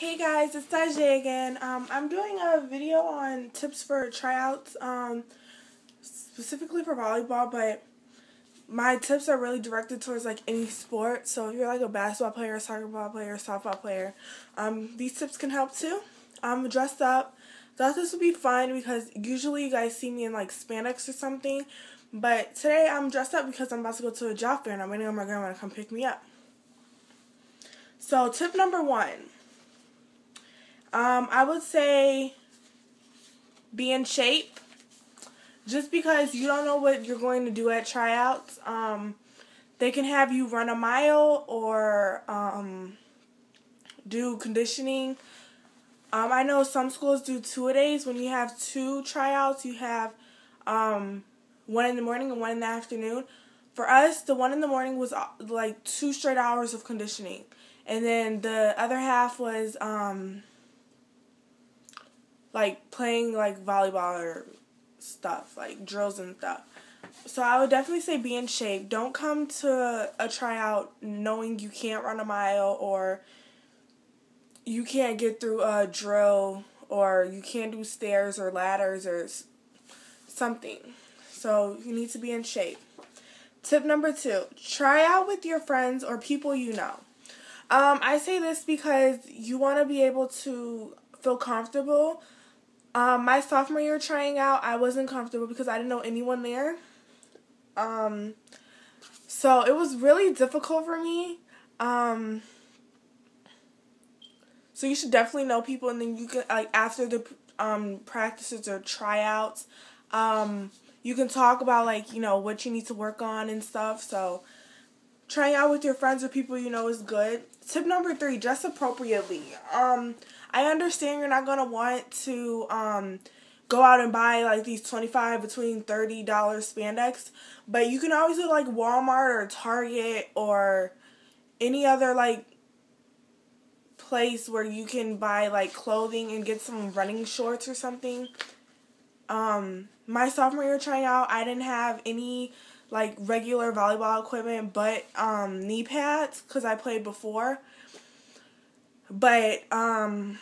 Hey guys, it's Dajee again. I'm doing a video on tips for tryouts, specifically for volleyball, but my tips are really directed towards like any sport. So if you're like a basketball player, soccer ball player, softball player, these tips can help too. I'm dressed up. Thought this would be fun because usually you guys see me in like spandex or something, but today I'm dressed up because I'm about to go to a job fair and I'm waiting on my grandma to come pick me up. So tip number 1. I would say be in shape. Just because you don't know what you're going to do at tryouts, they can have you run a mile or do conditioning. I know some schools do 2-a-days. When you have 2 tryouts, you have one in the morning and one in the afternoon. For us, the one in the morning was like 2 straight hours of conditioning. And then the other half was like playing like volleyball or stuff, like drills and stuff. So I would definitely say be in shape. Don't come to a tryout knowing you can't run a mile or you can't get through a drill or you can't do stairs or ladders or something. So you need to be in shape. Tip number 2, try out with your friends or people you know. I say this because you want to be able to feel comfortable. My sophomore year trying out, I wasn't comfortable because I didn't know anyone there. So it was really difficult for me. So you should definitely know people, and then you can, like, after the practices or tryouts, you can talk about, like, you know, what you need to work on and stuff. So trying out with your friends or people you know is good. Tip number 3, dress appropriately. I understand you're not going to want to go out and buy like these $25 between $30 spandex, but you can always go to like Walmart or Target or any other like place where you can buy like clothing and get some running shorts or something. My sophomore year trying out, I didn't have any like regular volleyball equipment but knee pads because I played before. But don't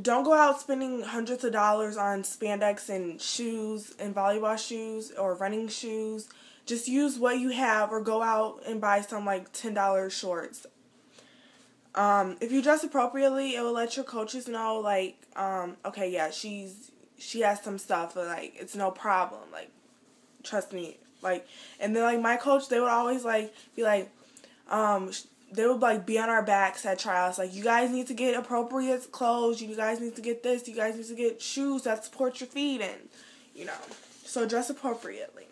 go out spending hundreds of dollars on spandex and shoes and volleyball shoes or running shoes. Just use what you have or go out and buy some like $10 shorts. If you dress appropriately, it will let your coaches know like, okay, yeah, she has some stuff, but like it's no problem. Like, trust me. Like, and then like my coach, they would always like be like, they would like be on our backs at tryouts. Like, you guys need to get appropriate clothes. You guys need to get this. You guys need to get shoes that support your feet, and you know. So dress appropriately.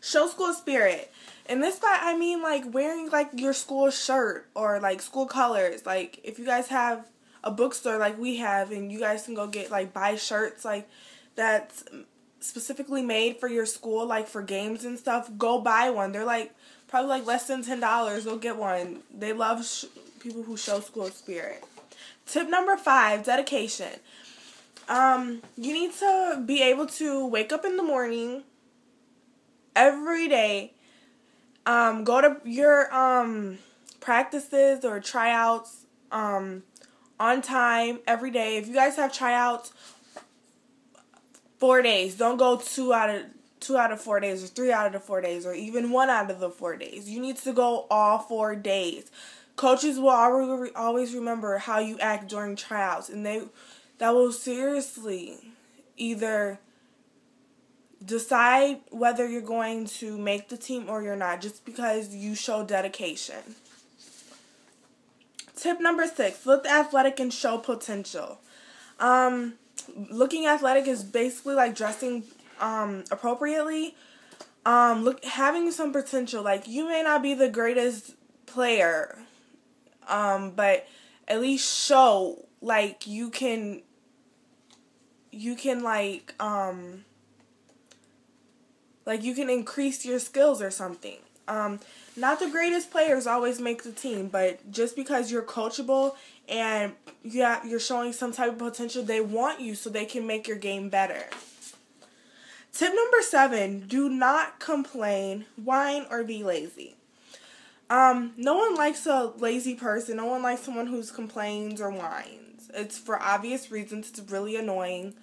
Show school spirit. In this spot, I mean like wearing like your school shirt or like school colors. Like if you guys have a bookstore like we have, and you guys can go get like buy shirts like that's specifically made for your school, like for games and stuff. Go buy one. They're like probably like less than $10. Go get one. They love people who show school spirit. Tip number 5, dedication. You need to be able to wake up in the morning every day. Go to your practices or tryouts on time every day. If you guys have tryouts 4 days, don't go 2 out of 4 days or 3 out of the 4 days or even 1 out of the 4 days. You need to go all 4 days. Coaches will always remember how you act during tryouts, and that will seriously either decide whether you're going to make the team or you're not, just because you show dedication. Tip number 6, look athletic and show potential. Looking athletic is basically like dressing appropriately. Having some potential. Like, you may not be the greatest player, but at least show like you can increase your skills or something. Not the greatest players always make the team, but just because you're coachable and you're showing some type of potential, they want you so they can make your game better. Tip number 7, do not complain, whine, or be lazy. No one likes a lazy person. No one likes someone who complains or whines. It's for obvious reasons. It's really annoying.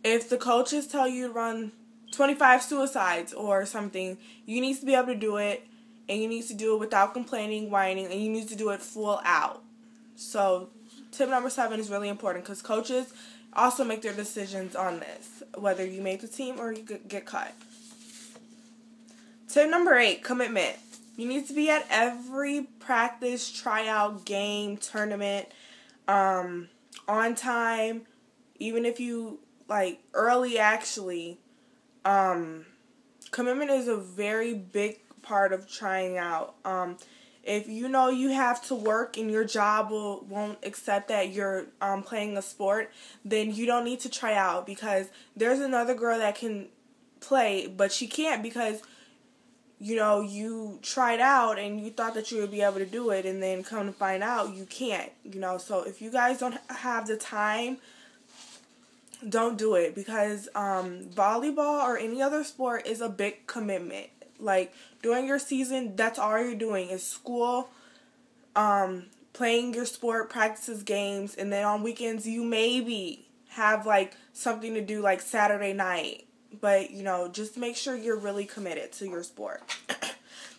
If the coaches tell you to run 25 suicides or something, you need to be able to do it, and you need to do it without complaining, whining, and you need to do it full out. So, tip number 7 is really important because coaches also make their decisions on this, whether you make the team or you get cut. Tip number 8, commitment. You need to be at every practice, tryout, game, tournament, on time, even if you, early actually. Commitment is a very big part of trying out. If you know you have to work and your job won't accept that you're playing a sport, then you don't need to try out because there's another girl that can play, but she can't because, you tried out and you thought that you would be able to do it, and then come to find out you can't, So if you guys don't have the time, don't do it because volleyball or any other sport is a big commitment. During your season, that's all you're doing is school, playing your sport, practices, games, and then on weekends you maybe have something to do Saturday night. But, just make sure you're really committed to your sport.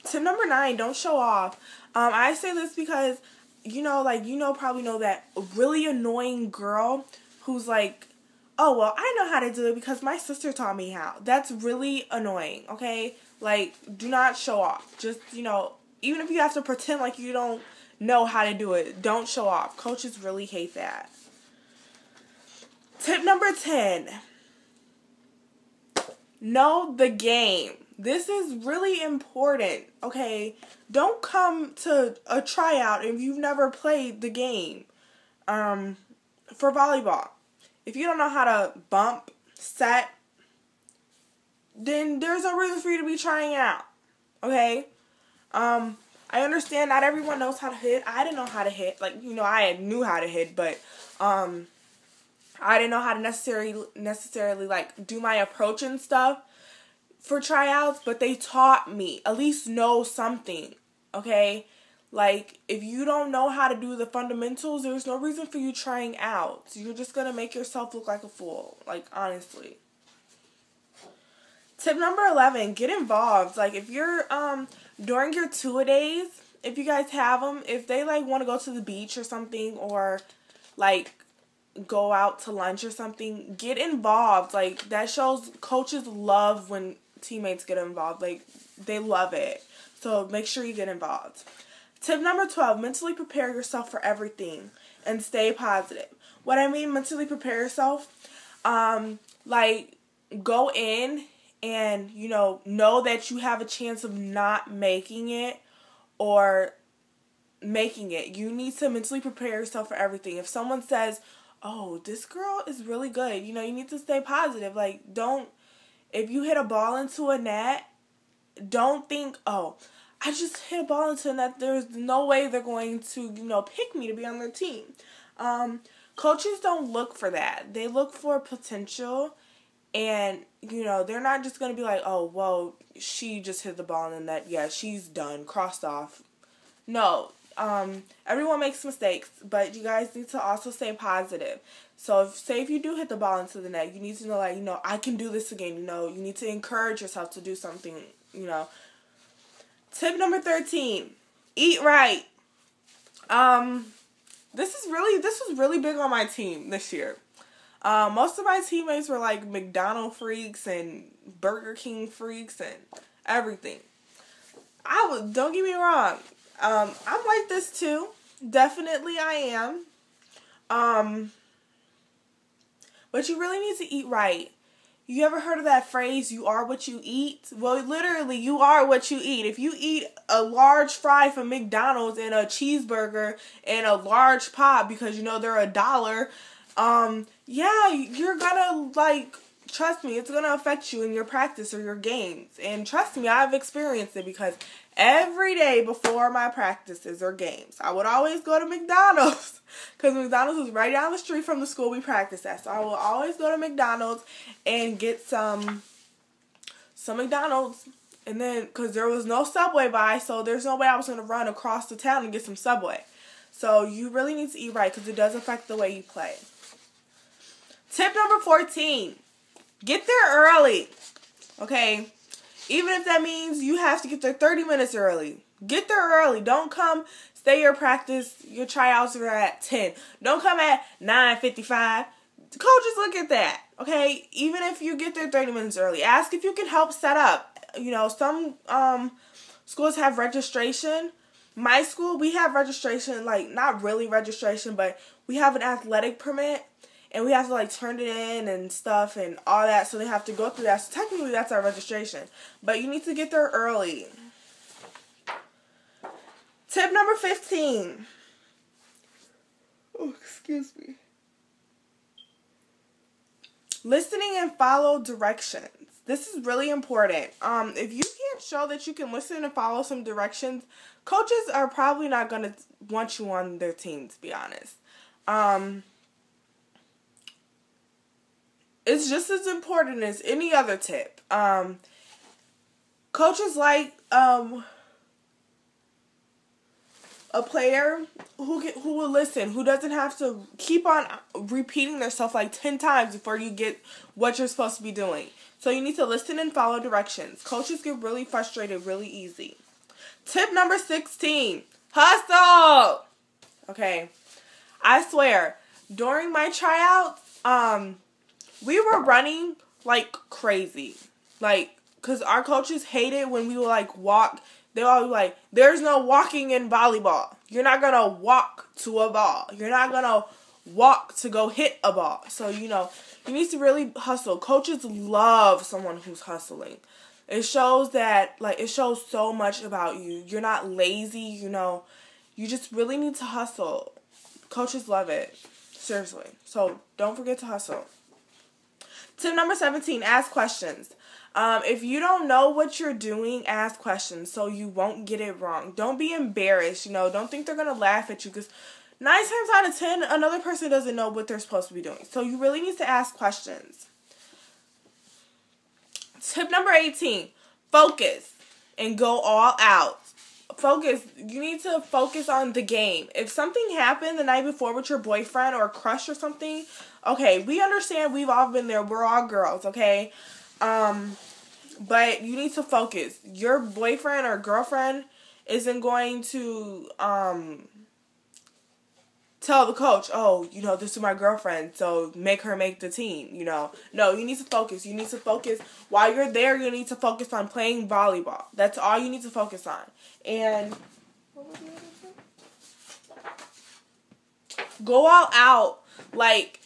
Tip number 9, don't show off. I say this because, probably know that really annoying girl who's oh, well, I know how to do it because my sister taught me how. That's really annoying, okay? Do not show off. Just, even if you have to pretend like you don't know how to do it, don't show off. Coaches really hate that. Tip number 10. Know the game. This is really important, okay? Don't come to a tryout if you've never played the game. For volleyball. If you don't know how to bump, set, then there's no reason for you to be trying out. Okay? I understand not everyone knows how to hit. I didn't know how to hit. I knew how to hit, but I didn't know how to necessarily do my approach and stuff for tryouts, but they taught me at least know something. Okay? If you don't know how to do the fundamentals, there's no reason for you trying out. You're just going to make yourself look like a fool. Honestly. Tip number 11, get involved. If you're, during your two-a-days, if you guys have them, if they, want to go to the beach or something, or, go out to lunch or something, get involved. That shows coaches love when teammates get involved. They love it. So make sure you get involved. Tip number 12, mentally prepare yourself for everything and stay positive. What I mean mentally prepare yourself, go in and, know that you have a chance of not making it or making it. You need to mentally prepare yourself for everything. If someone says, oh, this girl is really good, you need to stay positive. If you hit a ball into a net, don't think, oh, I just hit a ball into a net. There's no way they're going to, pick me to be on their team. Coaches don't look for that. They look for potential, and, they're not just going to be like, oh, well, she just hit the ball in the net. Yeah, she's done, crossed off. No, everyone makes mistakes, but you guys need to also stay positive. So, if you do hit the ball into the net, you need to know, I can do this again. You need to encourage yourself to do something, Tip number 13, eat right. This was really big on my team this year. Most of my teammates were McDonald's freaks and Burger King freaks and everything. Don't get me wrong. I'm like this too. Definitely I am. But you really need to eat right. You ever heard of that phrase, you are what you eat? Well, literally, you are what you eat. If you eat a large fry from McDonald's and a cheeseburger and a large pop because they're $1, yeah, you're gonna, trust me, it's gonna affect you in your practice or your games. And trust me, I've experienced it because every day before my practices or games, I would always go to McDonald's because McDonald's was right down the street from the school we practiced at. So I will always go to McDonald's and get some McDonald's And then, because there was no Subway by, so there's no way I was going to run across the town and get some Subway. So you really need to eat right because it does affect the way you play. Tip number 14. Get there early. Okay? Even if that means you have to get there 30 minutes early. Get there early. Don't come, stay your practice, your tryouts are at 10. Don't come at 9:55. Coaches look at that. Okay? Even if you get there 30 minutes early. Ask if you can help set up. You know, some schools have registration. My school, we have registration, like, not really registration, but we have an athletic permit, and we have to, like, turn it in and stuff and all that, so they have to go through that. So technically, that's our registration. But you need to get there early. Tip number 15. Oh, excuse me. Listening and follow directions. This is really important. If you can't show that you can listen and follow some directions, coaches are probably not going to want you on their team, to be honest. It's just as important as any other tip. Coaches like a player who will listen, who doesn't have to keep on repeating themselves like 10 times before you get what you're supposed to be doing. So you need to listen and follow directions. Coaches get really frustrated really easy. Tip number 16. Hustle! Okay. I swear, during my tryouts, we were running like crazy. Like, because our coaches hated when we would like walk. They all be like, there's no walking in volleyball. You're not going to walk to a ball. You're not going to walk to go hit a ball. So, you know, you need to really hustle. Coaches love someone who's hustling. It shows that, like, it shows so much about you. You're not lazy, you know. You just really need to hustle. Coaches love it. Seriously. So, don't forget to hustle. Tip number 17, ask questions. If you don't know what you're doing, ask questions so you won't get it wrong. Don't be embarrassed, you know. Don't think they're going to laugh at you because 9 times out of 10, another person doesn't know what they're supposed to be doing. So you really need to ask questions. Tip number 18, focus and go all out. Focus. You need to focus on the game. If something happened the night before with your boyfriend or a crush or something, okay, we understand. We've all been there. We're all girls, okay? But you need to focus. Your boyfriend or girlfriend isn't going to, tell the coach, oh, you know, this is my girlfriend, so make her make the team, you know. No, you need to focus. You need to focus. While you're there, you need to focus on playing volleyball. That's all you need to focus on. And what was the other thing? Go all out. Like,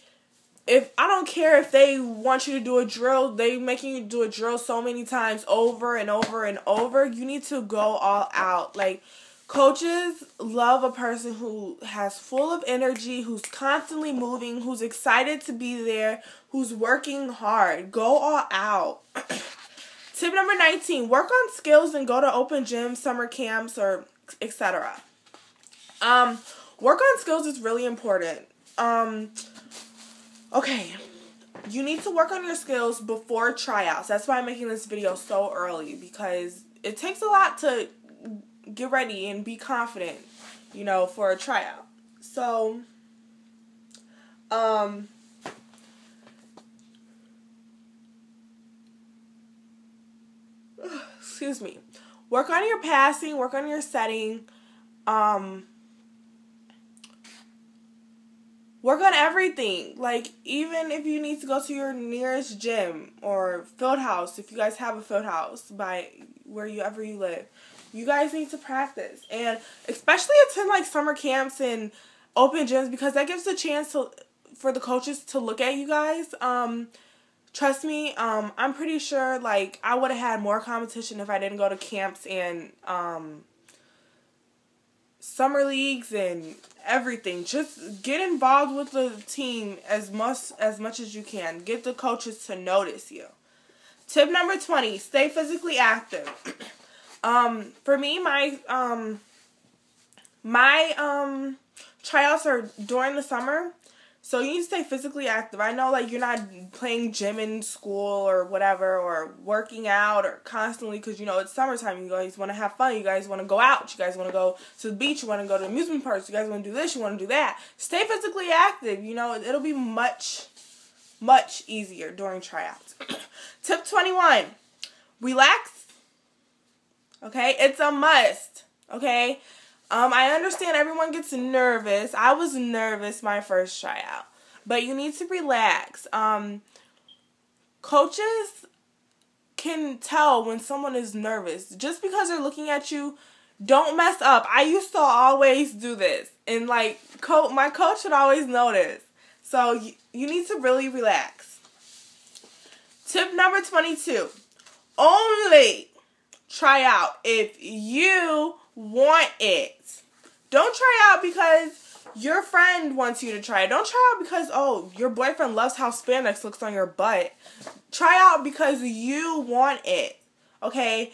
if I don't care if they want you to do a drill, they making you do a drill so many times over and over and over, you need to go all out. Like, coaches love a person who has full of energy, who's constantly moving, who's excited to be there, who's working hard. Go all out. Tip number 19, work on skills and go to open gyms, summer camps, or etc. Work on skills is really important. Okay, you need to work on your skills before tryouts. That's why I'm making this video so early, because it takes a lot to get ready and be confident, you know, for a tryout. So, excuse me. Work on your passing, work on your setting, work on everything. Like, even if you need to go to your nearest gym or field house, if you guys have a field house by wherever you live, you guys need to practice. And especially attend, like, summer camps and open gyms, because that gives a chance for the coaches to look at you guys. Trust me, I'm pretty sure, like, I would have had more competition if I didn't go to camps and summer leagues and everything. Just get involved with the team as much as you can. Get the coaches to notice you. Tip number 20, stay physically active. For me, my tryouts are during the summer, So you need to stay physically active. I know, like, you're not playing gym in school or whatever, or working out or constantly, because, you know, it's summertime. You guys want to have fun. You guys want to go out. You guys want to go to the beach. You want to go to amusement parks. You guys want to do this. You want to do that. Stay physically active. You know, it'll be much, much easier during tryouts. Tip 21. Relax. Okay? It's a must. Okay? I understand everyone gets nervous. I was nervous my first tryout. But you need to relax. Coaches can tell when someone is nervous. Just because they're looking at you, don't mess up. I used to always do this. And, like, my coach would always notice. So, you need to really relax. Tip number 22. Only try out if you want it. Don't try out because your friend wants you to try it. Don't try out because, oh, your boyfriend loves how spandex looks on your butt. Try out because you want it. Okay?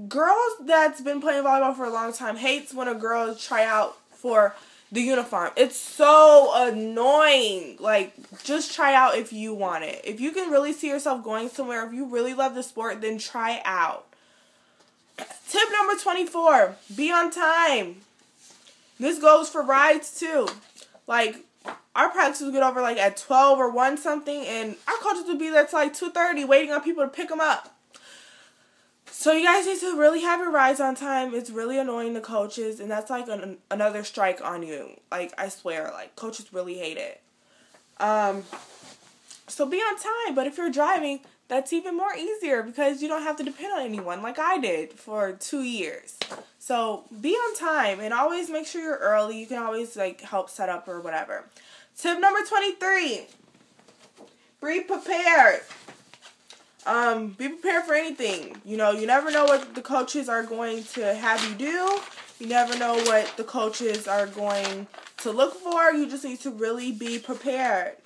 Girls that's been playing volleyball for a long time hates when a girl try out for the uniform. It's so annoying. Like, just try out if you want it. If you can really see yourself going somewhere, if you really love the sport, then try out. Tip number 24, be on time. This goes for rides too. Like, our practice would get over like at 12 or 1 something, and our coaches would be there till like 2:30 waiting on people to pick them up. So you guys need to really have your rides on time. It's really annoying the coaches, and that's like another strike on you. Like, I swear, like, coaches really hate it. So be on time, but if you're driving, that's even more easier because you don't have to depend on anyone like I did for 2 years. So be on time and always make sure you're early. You can always, like, help set up or whatever. Tip number 23. Be prepared. Be prepared for anything. You know, you never know what the coaches are going to have you do. You never know what the coaches are going to look for. You just need to really be prepared.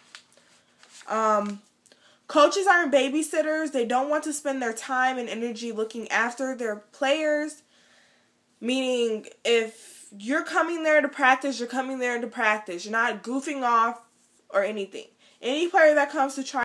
Coaches aren't babysitters. They don't want to spend their time and energy looking after their players. Meaning, if you're coming there to practice, you're coming there to practice. You're not goofing off or anything. Any player that comes to try